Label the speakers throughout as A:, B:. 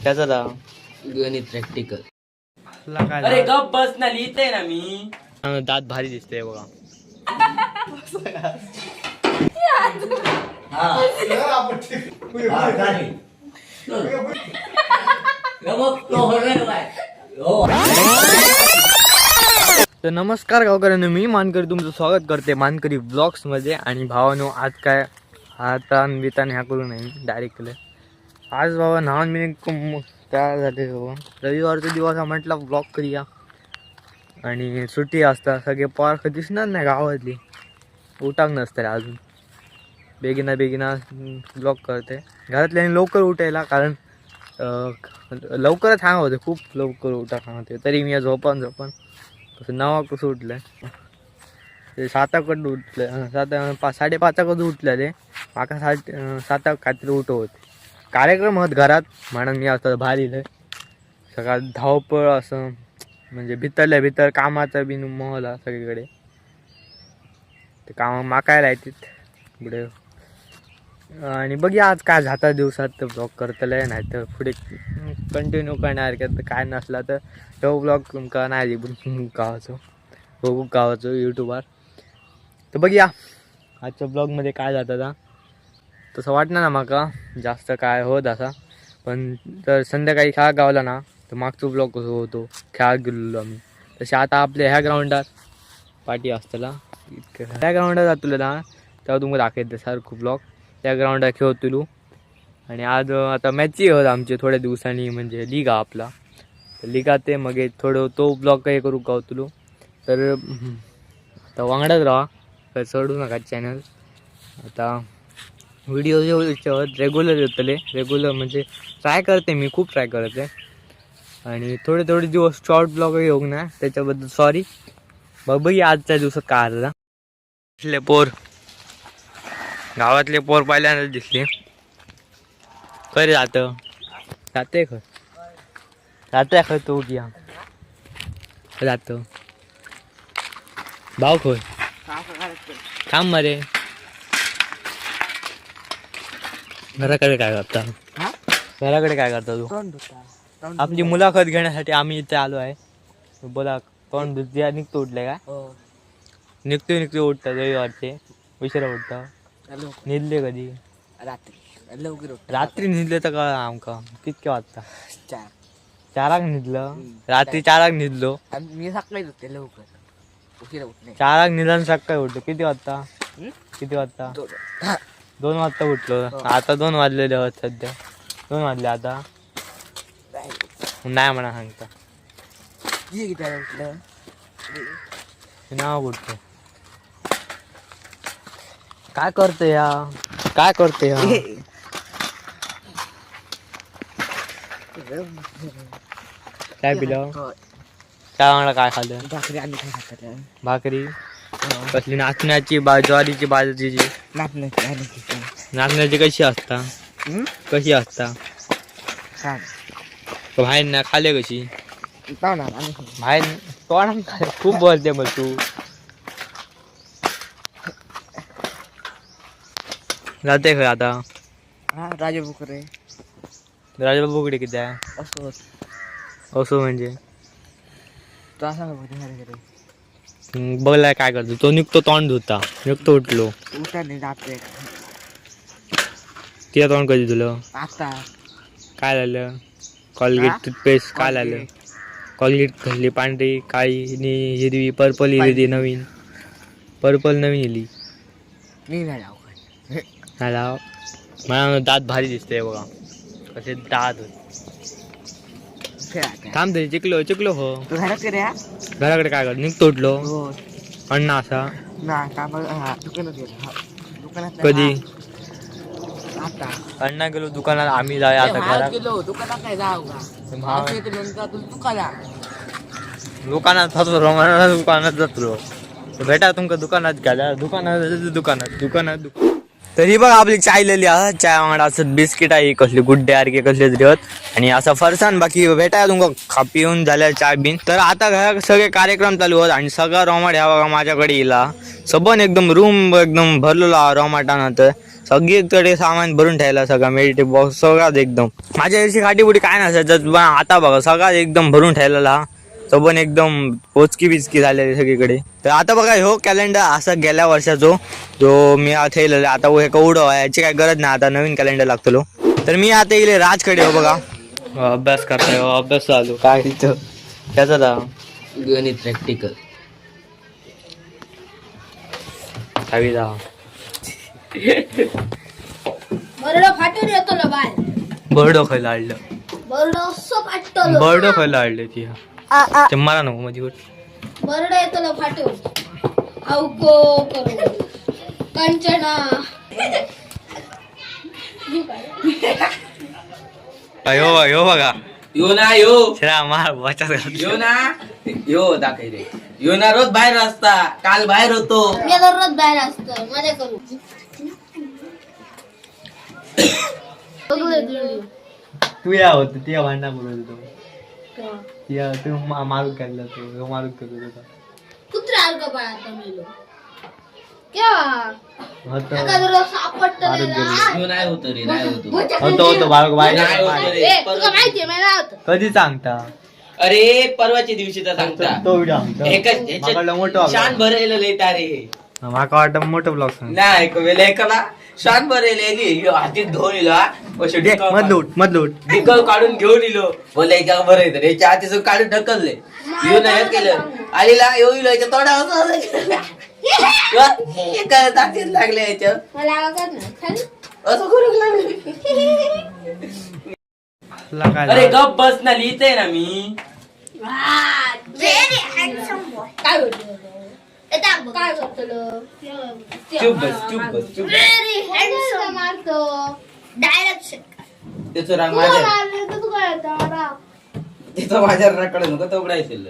A: त्याचा दा
B: गणित प्रॅक्टिकल.
A: अरे
B: गप बस ना, लिहितय ना मी.
A: दात भारी दिसते बघा. तर नमस्कार गावकऱ्यांनो, मी मानकरी तुमचं स्वागत करते मानकरी ब्लॉग्स मध्ये. आणि भावानो, आज काय हातान बितान ह्या करू नये डायरेक्ट केलं. आज बाबा नहान मी तयार झाले बाबा. रविवारचा दिवस हा म्हटला ब्लॉग करूया आणि सुट्टी असता. सगळे पार्क दिसणार नाही गावातली, उठाक नसतं अजून. बेगिना ब्लॉग करते. घरातल्याने लवकर उठायला, कारण लवकरच सांगा होते, खूप लवकर उठा सांगते. तरी मी झोपान कसं 9 कसं उठलं ते 7कडं उठलं. 5:30 उठलं ते माका 7 काहीतरी उठवत. कार्यक्रम होत घरात म्हणून मी असं भारी सकाळ धावपळ असं, म्हणजे भीतर कामाचा बिन मोहला सगळीकडे. ते काम माकायला येतात पुढे. आणि बघूया आज काय जाता दिवसात तर ब्लॉग करतलं, नाही तर पुढे कंटिन्यू करणार. काय नसला तर तो ब्लॉग तुमका नाही गावाचं यूट्यूबवर. तर बघूया आजच्या ब्लॉगमध्ये काय जातं. तसं वाटणार ना माका जास्त काय होत असा, पण जर संध्याकाळी खेळा गावला ना तर मागचा ब्लॉग कसं होतो, खेळात गेलेलो आम्ही. तसे आता आपल्या ह्या ग्राउंडात पार्टी असताना ह्या ग्राउंडात जातलो ना, तेव्हा तुम्हाला दाखवते सारखं ब्लॉग. त्या ग्राउंडात खेळतलो. आणि आज आता मॅचही होत आमचे थोड्या दिवसांनी, म्हणजे लीग आपला लिगा ते मग थोडं तो ब्लॉग काही करू गावतलो. तर आता वांगडाच राहा, सोडू नका चॅनल. आता व्हिडिओ रेग्युलर येतले, रेग्युलर म्हणजे ट्राय करते मी, खूप ट्राय करते. आणि थोडे दिवस शॉर्ट ब्लॉग येऊ ना, त्याच्याबद्दल सॉरी. बघूया आजच्या दिवसात काय आलं. गावातले पोर पहिल्यांदा दिसले. खरे जाते खर तो घ्या जातो भाऊ खोय थांब मरे. घराकडे काय करता तू? आपली मुलाखत घेण्यासाठी आम्ही इथे आलो आहे. बोला, तोंड दुसऱ्या निघतो उठले का? निघतो उठतात रविवारचे उशिरा उठता. निघले कधी? रात्री निघले तर का आमका कितके वाजता? 4 निघलं. रात्री 4 निघलो.
B: मी सकाळी होते लवकर, उशिरा उठले.
A: 4 निघाल सकाळी उठलो. किती वाजता? 2 वाजता उठलो. आता 2 वाजलेले आहोत सध्या. 2 वाजले आता. नाही म्हणा सांगता नाव उठतो. काय करते या काय पिलं? काय म्हणा, काय खाल्लं? भाकरी कसली? नाचण्याची ज्वारीची बाजरीची? नाचण्याची कशी असता? बाहेर ना खाले कशी? बाहेर तो खूप बोलते मग तू. जाते खरं आता राजाबाबूकडे किती आहे? असो म्हणजे बघलाय काय करतो तो? निघतो तोंड धुता, निघतो उठलो. तिला तोंड कधी धुलं? काय झालं? कॉलगेट टूथपेस्ट काय झालं? कॉलगेट घातली पांढरी, काळी, हिरवी, पर्पल हिरवी. नवीन पर्पल नवीन इली मला दात भारी दिसते बघा, कसे दात. थांब तरी चिकलो हो. घराकडे काय कर? निघतो उठलो. अण्णा असा कधी? अण्णा गेलो दुकानात, आम्ही जाऊया आता घरात. दुकानात जातो भेटा तुमका दुकानात घ्यायला. दुकानात तरी बघ आपली चाय लिहिली. चाय वांगडा असं बिस्किट आहे, कसले गुड्डे आरके कसले तरी होत. आणि असं फरसान बाकी भेटाय तुमका खा पिऊन झाल्या चाय बिन. तर आता घरात सगळे कार्यक्रम चालू होत आणि सगळा रोमाट ह्या बघा माझ्याकडे येला. सबन एकदम रूम एकदम भरलेला रोमाटानं. तर सगळीकडे सामान भरून ठेवला सगळा मेडिटेट बॉक्स सगळाच एकदम. माझ्या वर्षी खाटीपुटी काय नसायचं पण आता बघा सगळाच एकदम भरून ठेवलेला. सबन एकदम पोचकी बिचकी झालेली सगळीकडे. तर आता बघा ह्यो कॅलेंडर असा गेल्या वर्षाचो जो मी ठेवलेला आता हे कवडो आहे याची काय गरज नाही आता नवीन कॅलेंडर लागतलो. तर मी आता येईल राजकडे हो बघा अभ्यास करताय अभ्यास चालू काय तिथं त्याचा दा
B: गणित प्रॅक्टिकल
A: हवी जा
C: बरडो फाटून येतो ना बाय.
A: बर्डो खायला आणलं
C: बरडो असं फाटतो.
A: बर्डो खायला आणले ती ते मला नको माझी गोष्ट.
C: बरडो येतो ना फाटून. अवको करू कंचना.
A: यो बघा
B: यो ना यो
A: श्रा मार बचत
B: यो ना यो दाखय रे यो ना रोज बाहेर असता काल बाहेर होतो.
C: मी दररोज बाहेर असतो मजा करू.
A: तू या होत ती भांडणा बोलत होतो तू मारून काढला तो मारून करत होता
C: कुत्रा का बाळा मेलो केव्हा
A: मारून गेलो
B: यो नाही होतो रे नाही होतो
A: होतो बाळक
B: नाही होतो रे.
C: तुला माहितीये मी नाही होत.
A: कधी सांगता
B: अरे परवाच्या दिवशीचा सांगता
A: तो व्हिडिओ
B: एका
A: मोठं
B: शान भरेलो लेता रे
A: माका वाटत मोठं ब्लॉग सांग
B: नाही वेळेला एकाला शान भरेले हातीत घेऊन इलो
A: मधलूट
B: ढिकल काढून घेऊन इलो बोले एका बरं येतं याच्या हातीचं काढून ढकलले येऊ नाही केलं आलीला येऊ इलो याच्या तोडा एका ताकीत लागले याच्या
C: मला आवडत नाही खाली.
B: असं करू लागले. अरे गप बस ना लिहिते ना मी
C: Very handsome boy. काय बोलतो? काय करतो?
B: चुप बस
C: Very handsome मारतो. Direction.
B: त्याचं राग
C: तुला
B: माझ्या
C: मारले तर तू काय होता मला?
B: तिथं माझ्या राकडे नको तेवढा येतील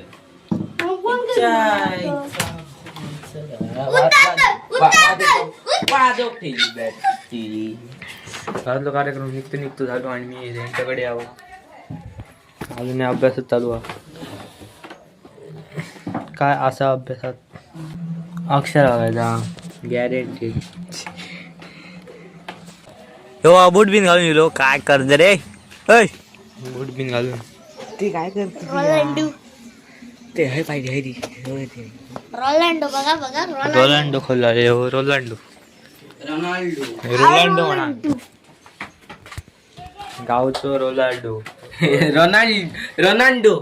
C: मग कोण करतो?
A: झालो कार्यक्रम निघतो झालो आणि मी त्यांच्याकडे यावं अजून अभ्यासच चालू आहे. काय असा अभ्यासात अक्षर लावायचा गॅरेंटी. हो बूट बिन घालून गेलो काय कर्ज रे बूट बिन घालून
B: ते काय करते
C: रोनाल्डो.
B: ते आहे पाहिजे
C: रोनाल्डो बघा रोनाल्डो.
A: रोलांडो खोलला रे हो रोलांडो म्हणा गावचो रोलांडो
B: रोनाल्डो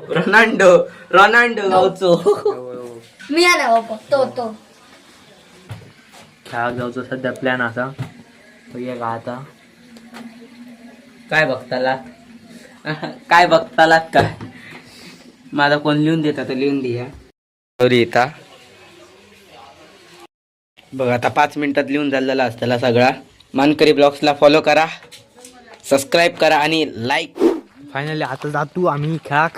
B: गावचो
C: मी आला बाबा तो
A: खेळात जाऊचो सध्या प्लॅन असा बघूया का आता
B: काय बघतालात काय माझा कोण लिहून देता तर लिहून द्या येता बघ आता 5 मिनिटात लिहून झालेला असताना सगळा. मानकरी ब्लॉग्सला फॉलो करा, सबस्क्राईब करा आणि लाईक.
A: फायनली आता जातो आम्ही खेळाक.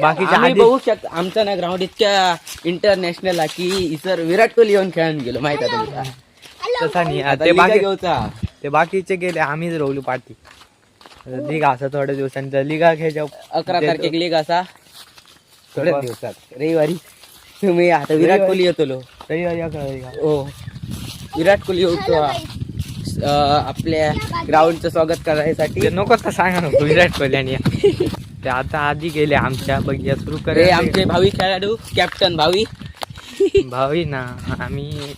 A: बाकीच्या
B: आम्ही
A: आधी
B: बघू शकता आमचा ना ग्राउंड इतक्या इंटरनॅशनल की सर विराट कोहली येऊन खेळून गेलो माहित आहे तुमचा.
A: तसा नाही
B: आता
A: ते बाकी
B: घेऊचा
A: ते बाकीचे गेले आम्हीच रोवलो पार्टी. लिगा असा थोड्या दिवसांचा लिगा खेळच्या
B: 11 तारखेक लीग असा थोड्याच दिवसात रविवारी. तुम्ही आता विराट कोहली येतो
A: रविवारी 11 लिगा.
B: हो विराट कोहली येतो आपल्या ग्राउंडचं स्वागत करायसाठी.
A: ते नकोच का सांगा नको विराट कोहली आणि ते आता आधी गेले आमच्या बघूया सुरू
B: रे
A: करे
B: आमचे भावी खेळाडू कॅप्टन
A: भावी ना आम्ही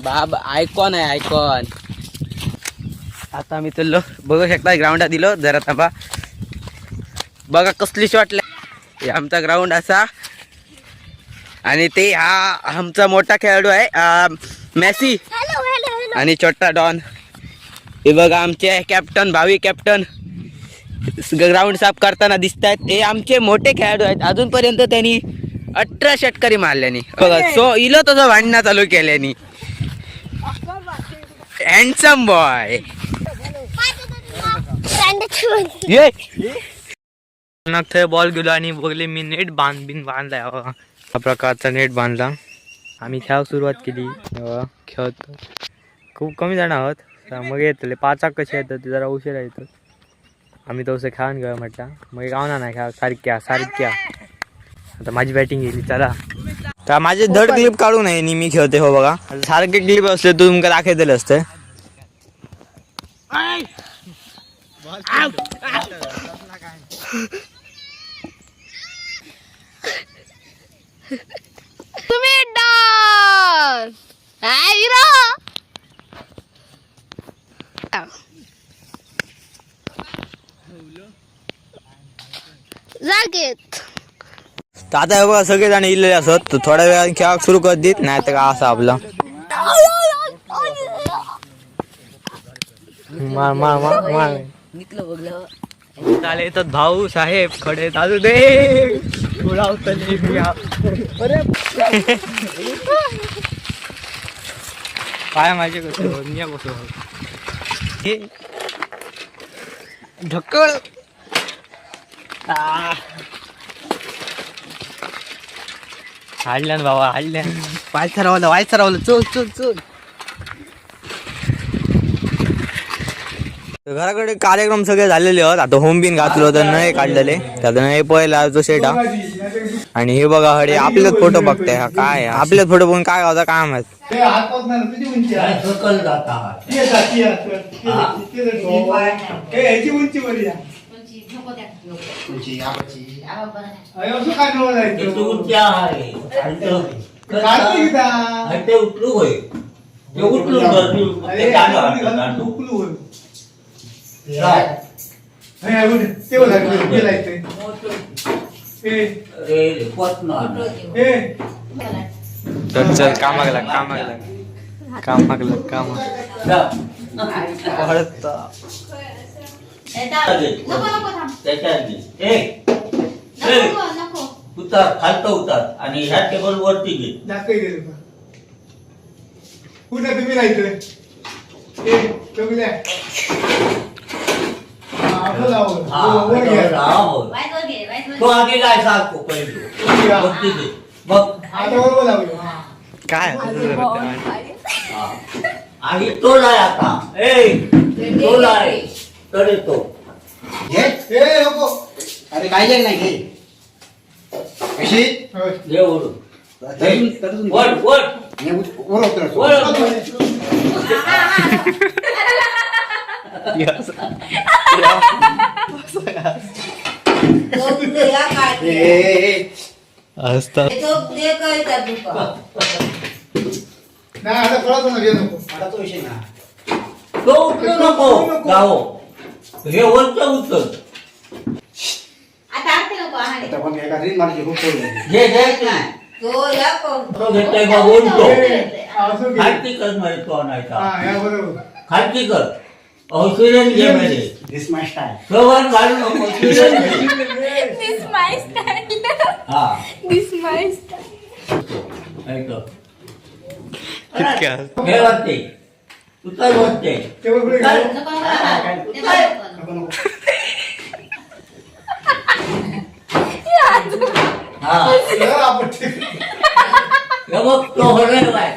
B: बाब आयकॉन आहे आयकॉन. आता आम्ही चललो बघू शकता ग्राउंडात दिलो जरा थांबा बघा कसली शॉट. हे आमचा ग्राउंड असा आणि ते हा आमचा मोठा खेळाडू आहे मेसी आणि छोटा डॉन. हे बघा आमचे कॅप्टन भावी कॅप्टन ग्राउंड साफ करताना दिसत आहेत. हे आमचे मोठे खेळाडू आहेत अजूनपर्यंत त्यांनी 18 षटकारी मारल्यानी बघा. सो इलो तसं भांडणं चालू केल्यानी. हँडसम बॉय
A: थंय बॉल गेलो आणि बघले मी नेट बांधलाय हा प्रकारचा नेट बांधला. आम्ही खेळ सुरुवात केली खेळत खूप कमी जण आहोत मग येतले 5 कसे येतात ते जरा उशिरा येतात. आम्ही तसं खेळून घेऊ म्हटलं मग गावना नाही खेळा सारख्या आता माझी बॅटिंग गेली चला. का माझे धड क्लिप काढू नये नि मी खेळते हो बघा सारखे क्लिप असले तू तुमका दाखवलेले असते
C: तुम्ही डॉन हिरो जागेत
A: तर आता हे बघा सगळेजण इलेले असत तर थोड्या वेळाने खेळाक सुरू कर देत नाही तर का असं आपलं मार मार मार मार चाले येतात भाऊ साहेब खडे ताजू दे उडावतले पाय माझे कसं निया कसं ढक्कल हाडल्यान बाबा हाडल्यान वायचा रावलं चल चल चल घराकडे कार्यक्रम सगळे झालेले आहेत आता होम बिन घातलं होतं नळे काढलेले त्यात नळे पहिला जो शेटा आणि हे बघा हडे आपलेच फोटो बघताय हा काय आपलेच फोटो बघून काय होता काय माहित तर चल कामाक लाग
D: उतार खालतं उतार आणि ह्या टेबल वरती घे
E: कुठे तुम्ही राहायचं
D: तो आधी काय सांगतो पहिले वरती घे बघ
A: काय
D: आणि तो लाय आता तो लाय तरी तो
B: अरे काय जाय नाही घे कशी
D: घे ओढून वर वर वर
A: असतात
E: नाही आता कळत ना नको
B: आता तो विषय ना
D: तो उचलू नको जाओ हे वरचं उचल
B: आता पण एका रील मारली खूप सोडली
D: घे घ्यायच नाही तो घेतोय बा उलटो खालती कर म्हणजे तो आणायचा खालती कर औषधन घे म्हणजे
B: दिस माय स्टाईल
D: सवन घालू नको औषधन घे
C: This my style.
D: हा
C: This my style.
D: ऐक
A: कितक्या
D: हे वाटते उतर वाटते हा हे बघ तो होणार काय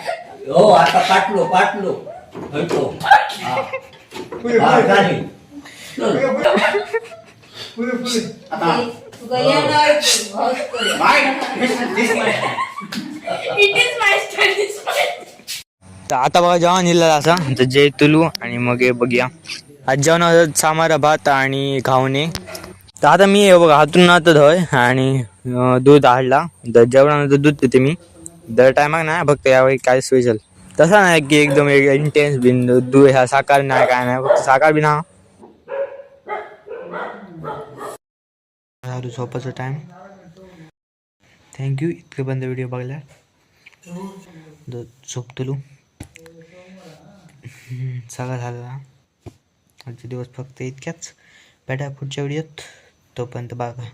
D: हो आता पाटलो हटलो हा झाली चल
B: आता
C: It is my style. This my
A: तर आता बघा जेवण इल्ला असा तर जय तुलू आणि मग हे बघूया आज जेवण सामारा भात आणि घावणे तर आता मी हे बघा हातून नातत होय आणि दूध हाडला तर जेवणानंतर दूध पिते मी दर टायमाक नाही फक्त यावेळी काय स्पेशल तसा नाही की एकदम इंटेन्स बिन दूध ह्या साखर नाही काय नाही फक्त साखर बी ना झोपाचा टाइम थँक्यू इतके बंद व्हिडिओ बघला झोपतलो सगळं झालं आजचे दिवस फक्त इतक्याच भेटा पुढच्या व्हिडिओत तोपर्यंत बघा